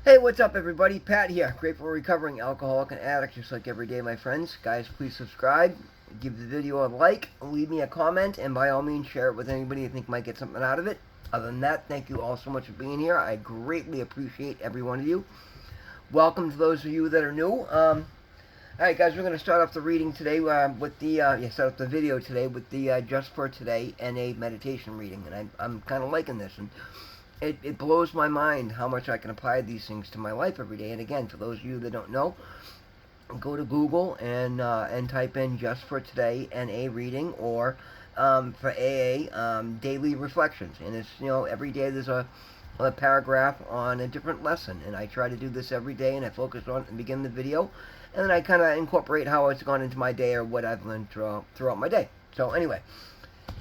Hey, what's up, everybody? Pat here. Grateful recovering alcoholic and addict, just like every day, my friends. Guys, please subscribe, give the video a like, leave me a comment, and by all means, share it with anybody you think might get something out of it. Other than that, thank you all so much for being here. I greatly appreciate every one of you. Welcome to those of you that are new. All right, guys, we're going to start off the reading today with the start off the video today with the Just for Today NA meditation reading, and I'm kind of liking this, and it blows my mind how much I can apply these things to my life every day. And again, for those of you that don't know, go to Google and type in Just for Today NA reading, or for AA daily reflections. And it's, every day there's a paragraph on a different lesson, and I try to do this every day, and I focus on it at the beginning of the video, and then I kind of incorporate how it's gone into my day or what I've learned throughout my day. So anyway,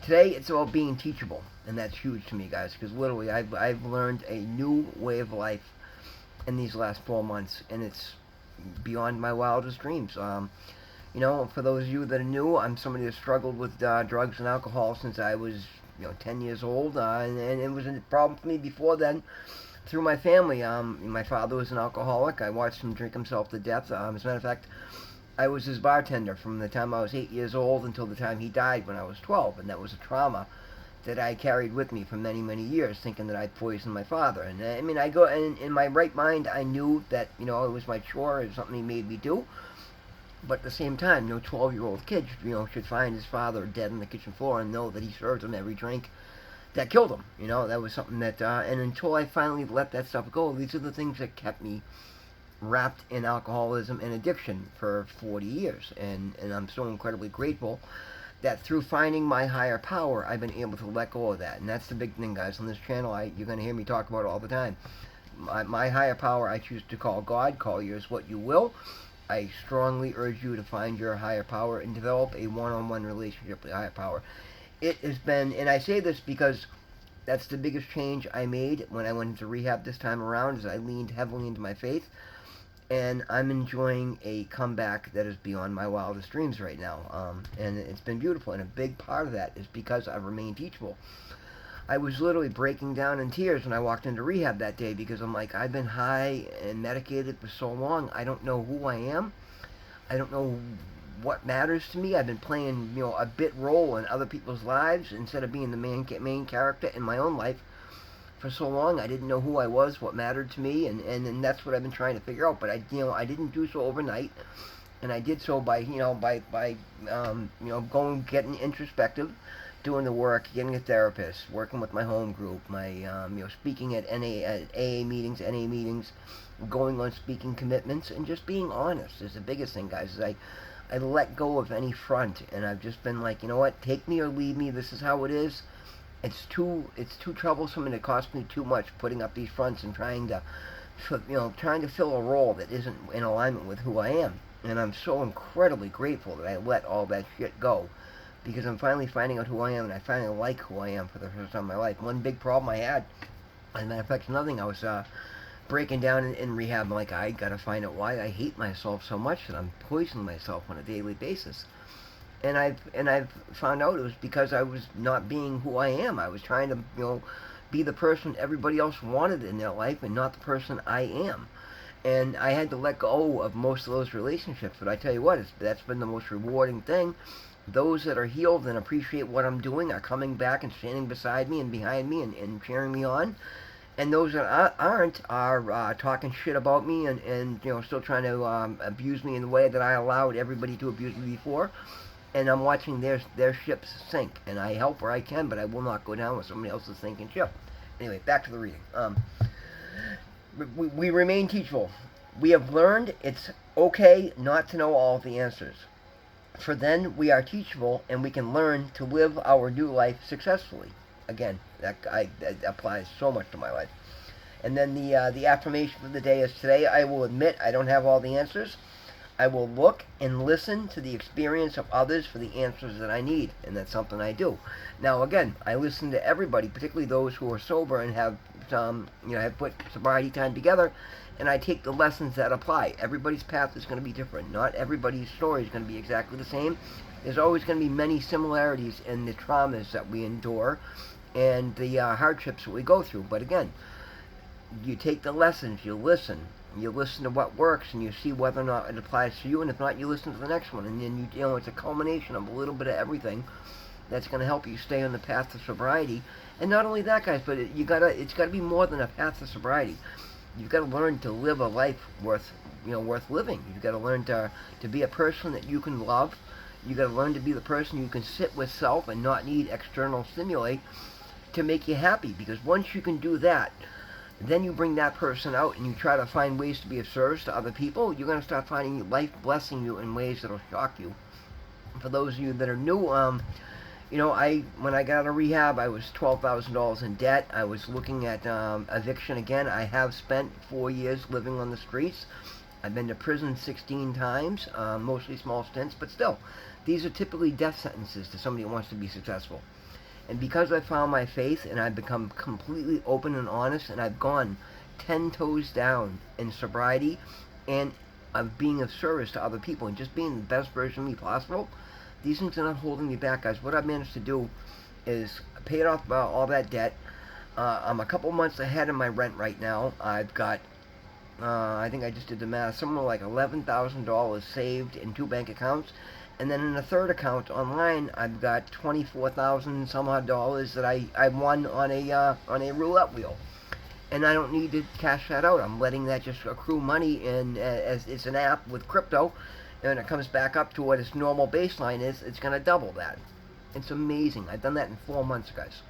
today it's about being teachable, and that's huge to me, guys, because literally I've learned a new way of life in these last 4 months, and it's beyond my wildest dreams. For those of you that are new, I'm somebody that struggled with drugs and alcohol since I was 10 years old, and it was a problem for me before then through my family. My father was an alcoholic. I watched him drink himself to death. As a matter of fact, I was his bartender from the time I was 8 years old until the time he died when I was 12, and that was a trauma that I carried with me for many, many years, thinking that I'd poisoned my father. And I mean, in my right mind, I knew that it was my chore, it was something he made me do. But at the same time, 12-year-old kid, should find his father dead on the kitchen floor and know that he served him every drink that killed him. That was something that, and until I finally let that stuff go, these are the things that kept me wrapped in alcoholism and addiction for 40 years. And I'm so incredibly grateful that through finding my higher power, I've been able to let go of that. And that's the big thing, guys. On this channel, you're going to hear me talk about it all the time. My higher power, I choose to call God. Call yours what you will. I strongly urge you to find your higher power and develop a one-on-one relationship with higher power. It has been, and I say this because that's the biggest change I made when I went into rehab this time around, is I leaned heavily into my faith. And I'm enjoying a comeback that is beyond my wildest dreams right now. And it's been beautiful. And a big part of that is because I've remained teachable. I was literally breaking down in tears when I walked into rehab that day, because I'm like, I've been high and medicated for so long. I don't know who I am. I don't know what matters to me. I've been playing, a bit role in other people's lives instead of being the main character in my own life. For so long, I didn't know who I was, what mattered to me, and that's what I've been trying to figure out. But I didn't do so overnight, and I did so by going, getting introspective, doing the work, getting a therapist, working with my home group, my speaking at AA meetings, NA meetings, going on speaking commitments, and just being honest is the biggest thing, guys. Is I let go of any front, and I've just been like, what, take me or leave me. This is how it is. It's too troublesome, and it costs me too much putting up these fronts and trying to fill a role that isn't in alignment with who I am. And I'm so incredibly grateful that I let all that shit go, because I'm finally finding out who I am, and I finally like who I am for the first time in my life. One big problem I had, as a matter of fact, another thing, I was breaking down in rehab. I'm like, I gotta find out why I hate myself so much that I'm poisoning myself on a daily basis. And I've found out it was because I was not being who I am. I was trying to, be the person everybody else wanted in their life, and not the person I am. And I had to let go of most of those relationships. But I tell you what, that's been the most rewarding thing. Those that are healed and appreciate what I'm doing are coming back and standing beside me and behind me and cheering me on. And those that aren't are talking shit about me and still trying to abuse me in the way that I allowed everybody to abuse me before. And I'm watching their ships sink, and I help where I can, but I will not go down with somebody else's sinking ship. Anyway, back to the reading. We remain teachable. We have learned it's okay not to know all of the answers, for then we are teachable, and we can learn to live our new life successfully. Again, that applies so much to my life. And then the affirmation of the day is, today I will admit I don't have all the answers. I will look and listen to the experience of others for the answers that I need, and that's something I do. Now, again, I listen to everybody, particularly those who are sober and have have put sobriety time together, and I take the lessons that apply. Everybody's path is going to be different. Not everybody's story is going to be exactly the same. There's always going to be many similarities in the traumas that we endure and the hardships that we go through. But again, You take the lessons, you listen to what works, and you see whether or not it applies to you, and if not, you listen to the next one, and then it's a culmination of a little bit of everything that's going to help you stay on the path to sobriety. And not only that, guys, but it's got to be more than a path to sobriety. You've got to learn to live a life worth living. You've got to learn to be a person that you can love. You've got to learn to be the person you can sit with self and not need external stimuli to make you happy. Because once you can do that, then you bring that person out and you try to find ways to be of service to other people. You're going to start finding life blessing you in ways that'll shock you. For those of you that are new, when I got out of rehab, I was $12,000 in debt. I was looking at eviction again. I have spent 4 years living on the streets. I've been to prison 16 times, mostly small stints, but still, these are typically death sentences to somebody who wants to be successful. And because I found my faith and I've become completely open and honest, and I've gone 10 toes down in sobriety and of being of service to other people and just being the best version of me possible, these things are not holding me back, guys. What I've managed to do is pay off all that debt. I'm a couple months ahead of my rent right now. I've got, I think I just did the math, somewhere like $11,000 saved in 2 bank accounts. And then in a third account online, I've got 24,000 some odd dollars that I won on a roulette wheel. And I don't need to cash that out. I'm letting that just accrue money, and as it's an app with crypto, and when it comes back up to what its normal baseline is, it's going to double that. It's amazing. I've done that in 4 months, guys.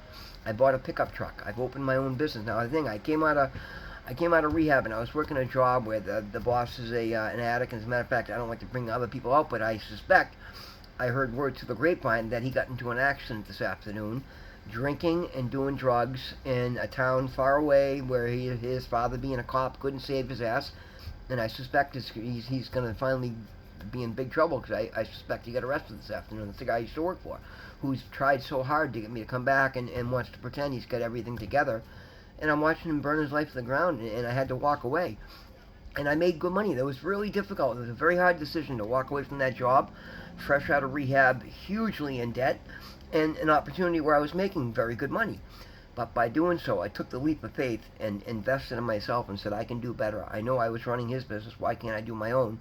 I bought a pickup truck. I've opened my own business. Now, the thing, I came out of rehab, and I was working a job where the boss is an addict. And as a matter of fact, I don't like to bring other people out, but I suspect, I heard word to the grapevine that he got into an accident this afternoon, drinking and doing drugs in a town far away where his father, being a cop, couldn't save his ass. And I suspect he's going to finally be in big trouble, because I suspect he got arrested this afternoon. It's the guy I used to work for, who's tried so hard to get me to come back and wants to pretend he's got everything together. And I'm watching him burn his life to the ground, and I had to walk away. And I made good money. That was really difficult. It was a very hard decision to walk away from that job, fresh out of rehab, hugely in debt, and an opportunity where I was making very good money. But by doing so, I took the leap of faith and invested in myself and said, I can do better. I know I was running his business. Why can't I do my own?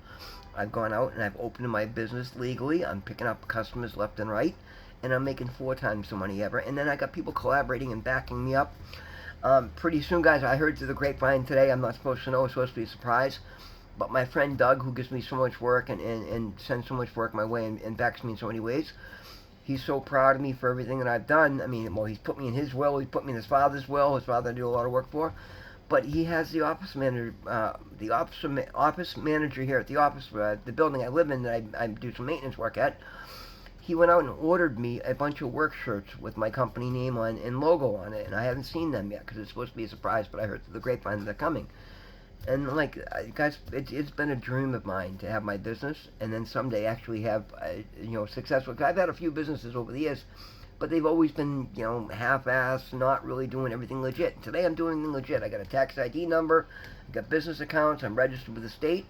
I've gone out and I've opened my business legally. I'm picking up customers left and right, and I'm making 4 times the money ever. And then I got people collaborating and backing me up. Pretty soon, guys, I heard through the grapevine today, I'm not supposed to know, it's supposed to be a surprise, but my friend Doug, who gives me so much work and sends so much work my way and backs me in so many ways, he's so proud of me for everything that I've done. I mean, well, he's put me in his will, he's put me in his father's will, his father I do a lot of work for, but he has the office manager here at the office, the building I live in that I do some maintenance work at. He went out and ordered me a bunch of work shirts with my company name on and logo on it, and I haven't seen them yet because it's supposed to be a surprise, but I heard through the grapevine that they're coming. And like, guys, it's been a dream of mine to have my business and then someday actually have successful. I've had a few businesses over the years, but they've always been half-assed, not really doing everything legit. Today I'm doing everything legit. I got a tax ID number, I got business accounts, I'm registered with the state.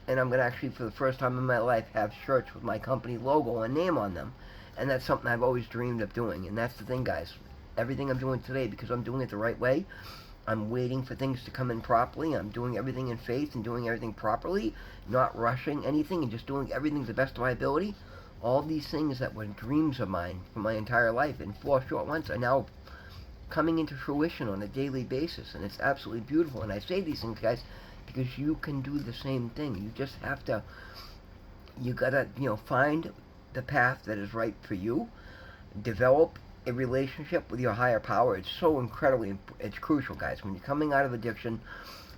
And I'm going to actually, for the first time in my life, have shirts with my company logo and name on them. And that's something I've always dreamed of doing. And that's the thing, guys. Everything I'm doing today, because I'm doing it the right way, I'm waiting for things to come in properly. I'm doing everything in faith and doing everything properly, not rushing anything and just doing everything to the best of my ability. All these things that were dreams of mine for my entire life in 4 short months are now coming into fruition on a daily basis. And it's absolutely beautiful. And I say these things, guys, because you can do the same thing. You just have to, you gotta, find the path that is right for you. Develop a relationship with your higher power. It's so incredibly, it's crucial, guys. When you're coming out of addiction,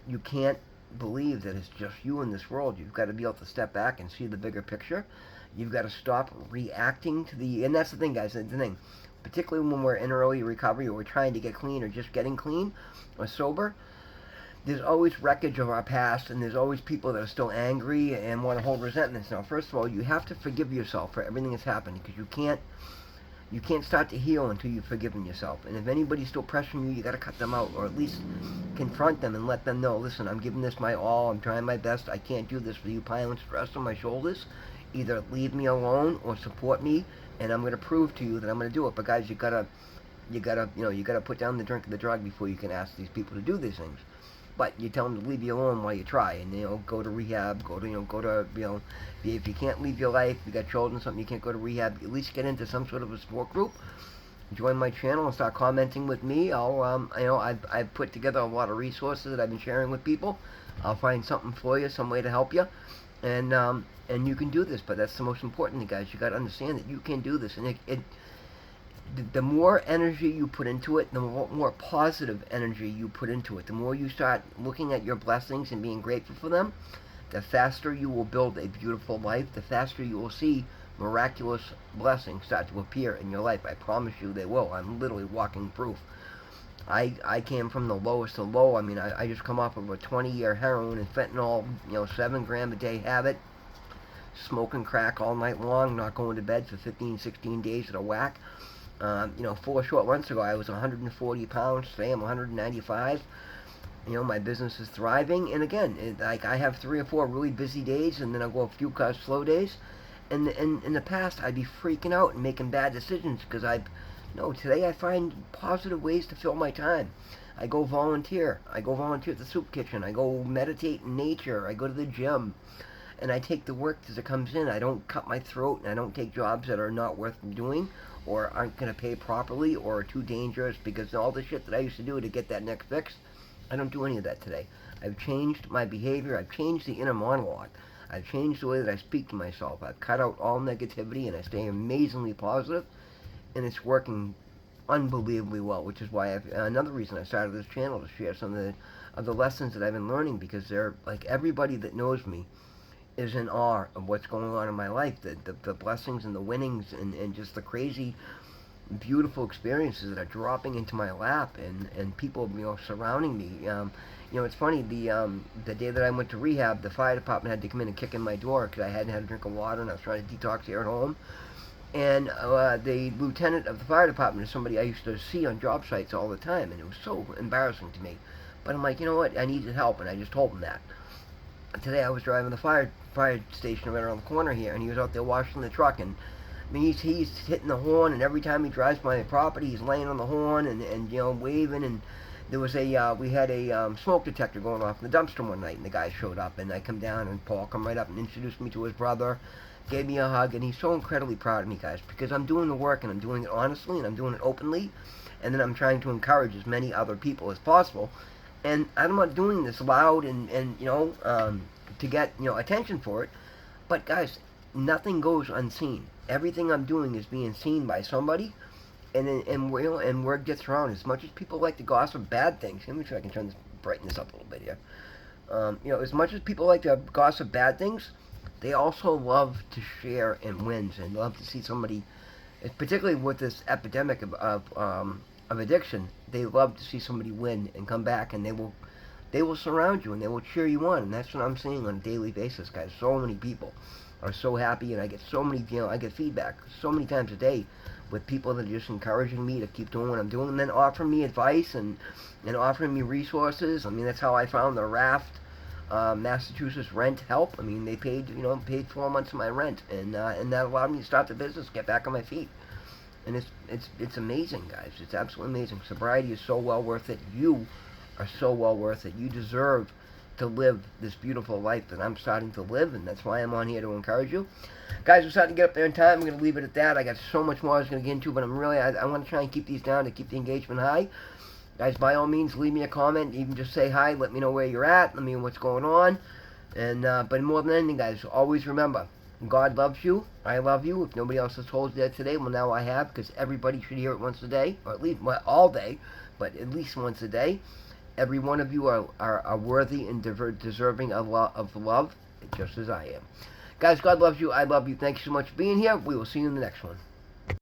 you can't believe that it's just you in this world. You've got to be able to step back and see the bigger picture. You've got to stop reacting to and that's the thing, guys, the thing. Particularly when we're in early recovery or we're trying to get clean or just getting clean or sober, there's always wreckage of our past, and there's always people that are still angry and want to hold resentments. Now, first of all, you have to forgive yourself for everything that's happened, because you can't start to heal until you've forgiven yourself. And if anybody's still pressuring you, you got to cut them out, or at least confront them and let them know, listen, I'm giving this my all, I'm trying my best, I can't do this with you piling stress on my shoulders. Either leave me alone or support me, and I'm going to prove to you that I'm going to do it. But guys, you gotta put down the drink and the drug before you can ask these people to do these things. but you tell them to leave you alone while you try, and go to rehab, if you can't leave your life, you got children, something you can't go to rehab, at least get into some sort of a support group. Join my channel and start commenting with me. I've put together a lot of resources that I've been sharing with people. I'll find something for you, some way to help you, and you can do this. But that's the most important thing, guys. You got to understand that you can do this, and the more energy you put into it, the more positive energy you put into it, the more you start looking at your blessings and being grateful for them, the faster you will build a beautiful life, the faster you will see miraculous blessings start to appear in your life. I promise you they will. I'm literally walking proof. I came from the lowest of low. I mean, I just come off of a 20-year heroin and fentanyl, 7 gram a day habit, smoking crack all night long, not going to bed for 15, 16 days at a whack. 4 short months ago, I was 140 pounds. Today, I'm 195. My business is thriving. And again, I have 3 or 4 really busy days, and then I'll go a few slow days. And in the past, I'd be freaking out and making bad decisions because today I find positive ways to fill my time. I go volunteer. I go volunteer at the soup kitchen. I go meditate in nature. I go to the gym. And I take the work as it comes in. I don't cut my throat, and I don't take jobs that are not worth doing or aren't going to pay properly or are too dangerous, because all the shit that I used to do to get that next fix, I don't do any of that today. I've changed my behavior. I've changed the inner monologue. I've changed the way that I speak to myself. I've cut out all negativity, and I stay amazingly positive, and it's working unbelievably well, which is why another reason I started this channel, to share some of the lessons that I've been learning, because they're like, everybody that knows me is in awe of what's going on in my life, the blessings and the winnings and just the crazy, beautiful experiences that are dropping into my lap, and people surrounding me. It's funny, the day that I went to rehab, the fire department had to come in and kick in my door because I hadn't had a drink of water and I was trying to detox here at home. And the lieutenant of the fire department is somebody I used to see on job sites all the time, and it was so embarrassing to me. But I'm like, you know what, I needed help, and I just told him that. Today I was driving the fire station right around the corner here, and he was out there washing the truck, and I mean, he's hitting the horn, and every time he drives by my property, he's laying on the horn and waving. And there was we had a smoke detector going off in the dumpster one night, and the guy showed up, and I come down, and Paul come right up and introduced me to his brother, gave me a hug, and he's so incredibly proud of me, guys, because I'm doing the work, and I'm doing it honestly, and I'm doing it openly, and then I'm trying to encourage as many other people as possible. And I'm not doing this loud and to get attention for it, but guys, nothing goes unseen. Everything I'm doing is being seen by somebody, and word gets around. As much as people like to gossip bad things, let me see if I can brighten this up a little bit here. As much as people like to gossip bad things, they also love to share in wins and love to see somebody, particularly with this epidemic of addiction. They love to see somebody win and come back, and they will surround you and they will cheer you on. And that's what I'm seeing on a daily basis, guys. So many people are so happy, and I get so many, I get feedback so many times a day with people that are just encouraging me to keep doing what I'm doing, and then offering me advice and offering me resources. I mean, that's how I found the Raft Massachusetts rent help. I mean, they paid 4 months of my rent, and that allowed me to start the business, get back on my feet. And it's amazing, guys. It's absolutely amazing. Sobriety is so well worth it. You are so well worth it. You deserve to live this beautiful life that I'm starting to live, and that's why I'm on here to encourage you. Guys, we're starting to get up there in time. I'm going to leave it at that. I got so much more I was going to get into, but I want to try and keep these down to keep the engagement high. Guys, by all means, leave me a comment. Even just say hi. Let me know where you're at. Let me know what's going on. And but more than anything, guys, always remember, God loves you. I love you. If nobody else has told you that today, well, now I have, because everybody should hear it once a day, or at least all day, but at least once a day. Every one of you are worthy and deserving of love, just as I am. Guys, God loves you. I love you. Thank you so much for being here. We will see you in the next one.